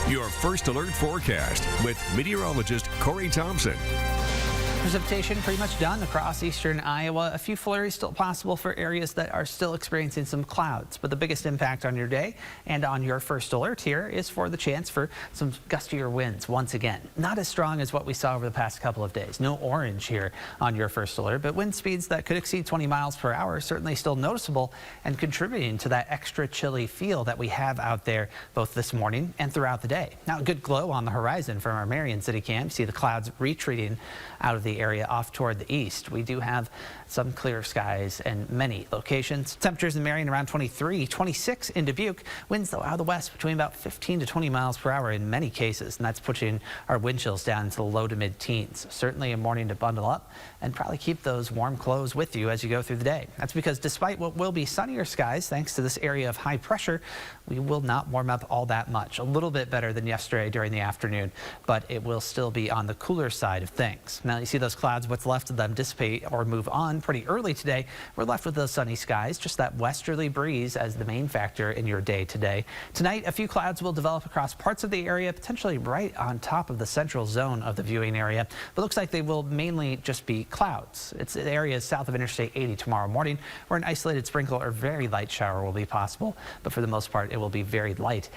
Your first alert forecast with meteorologist Corey Thompson. Precipitation pretty much done across eastern Iowa. A few flurries still possible for areas that are still experiencing some clouds. But the biggest impact on your day and on your first alert here is for the chance for some gustier winds once again. Not as strong as what we saw over the past couple of days. No orange here on your first alert, but wind speeds that could exceed 20 miles per hour are certainly still noticeable and contributing to that extra chilly feel that we have out there both this morning and throughout the day. Now, a good glow on the horizon from our Marion City Cam. See the clouds retreating out of the area off toward the east. We do have some clear skies in many locations. Temperatures in Marion around 23, 26 in Dubuque. Winds though out of the west between about 15 to 20 miles per hour in many cases, and that's pushing our wind chills down into the low to mid-teens. Certainly a morning to bundle up and probably keep those warm clothes with you as you go through the day. That's because despite what will be sunnier skies, thanks to this area of high pressure, we will not warm up all that much. A little bit better than yesterday during the afternoon, but it will still be on the cooler side of things. Now you see those clouds, what's left of them dissipate or move on pretty early today. We're left with those sunny skies, just that westerly breeze as the main factor in your day today. Tonight, a few clouds will develop across parts of the area, potentially right on top of the central zone of the viewing area, but looks like they will mainly just be clouds. It's the areas south of Interstate 80 tomorrow morning where an isolated sprinkle or very light shower will be possible, but for the most part, it will be very light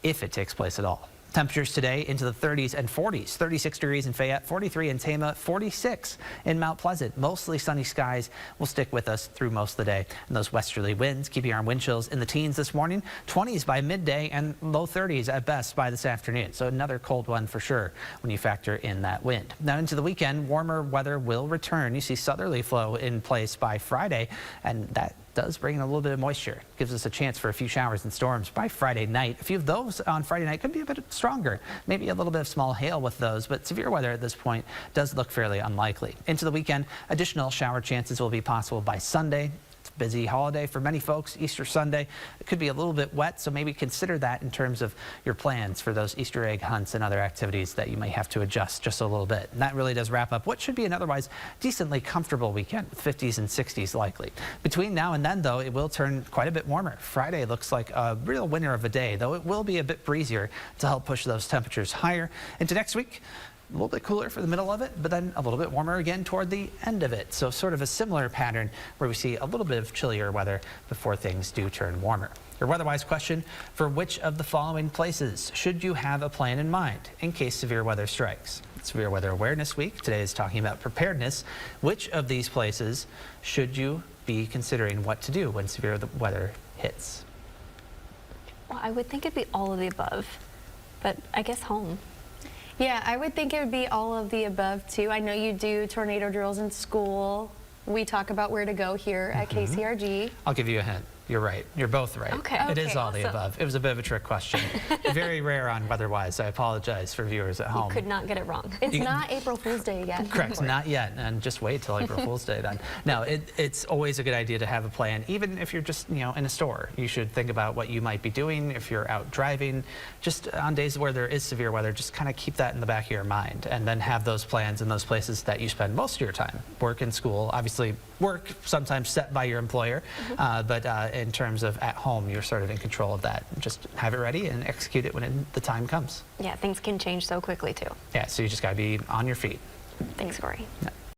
if it takes place at all. Temperatures today into the 30s and 40s. 36 degrees in Fayette, 43 in Tama, 46 in Mount Pleasant. Mostly sunny skies will stick with us through most of the day. And those westerly winds keeping our wind chills in the teens this morning, 20s by midday and low 30s at best by this afternoon. So another cold one for sure when you factor in that wind. Now into the weekend, warmer weather will return. You see southerly flow in place by Friday, and that does bring in a little bit of moisture. Gives us a chance for a few showers and storms by Friday night. A few of those on Friday night could be a bit stronger. Maybe a little bit of small hail with those, but severe weather at this point does look fairly unlikely. Into the weekend, additional shower chances will be possible by Sunday. It's a busy holiday for many folks. Easter Sunday, it could be a little bit wet, so maybe consider that in terms of your plans for those Easter egg hunts and other activities that you may have to adjust just a little bit. And that really does wrap up what should be an otherwise decently comfortable weekend with 50s and 60s likely. Between now and then, though, it will turn quite a bit warmer. Friday looks like a real winner of a day, though it will be a bit breezier to help push those temperatures higher. Into next week, a little bit cooler for the middle of it, but then a little bit warmer again toward the end of it. So sort of a similar pattern where we see a little bit of chillier weather before things do turn warmer. Your weather-wise question: for which of the following places should you have a plan in mind in case severe weather strikes? Severe Weather Awareness Week today is talking about preparedness. Which of these places should you be considering what to do when severe weather hits? Well, I would think it'd be all of the above, but I guess home. Yeah, I would think it would be all of the above too. I know you do tornado drills in school. We talk about where to go here at KCRG. I'll give you a hint. You're right. You're both right. Okay. It is all the Awesome. above. It was a bit of a trick question. Very rare on weather-wise. I apologize for viewers at home. You could not get it wrong. It's not April Fool's Day yet. Correct, not yet, and just wait till April Fool's Day then. No, it's always a good idea to have a plan, even if you're just, in a store. You should think about what you might be doing if you're out driving. Just on days where there is severe weather, just kind of keep that in the back of your mind, and then have those plans in those places that you spend most of your time. Work and school, obviously work sometimes set by your employer, but in terms of at home, you're sort of in control of that. Just have it ready and execute it when the time comes. Yeah, things can change so quickly too. Yeah, so you just got to be on your feet. Thanks, Corey. Yeah.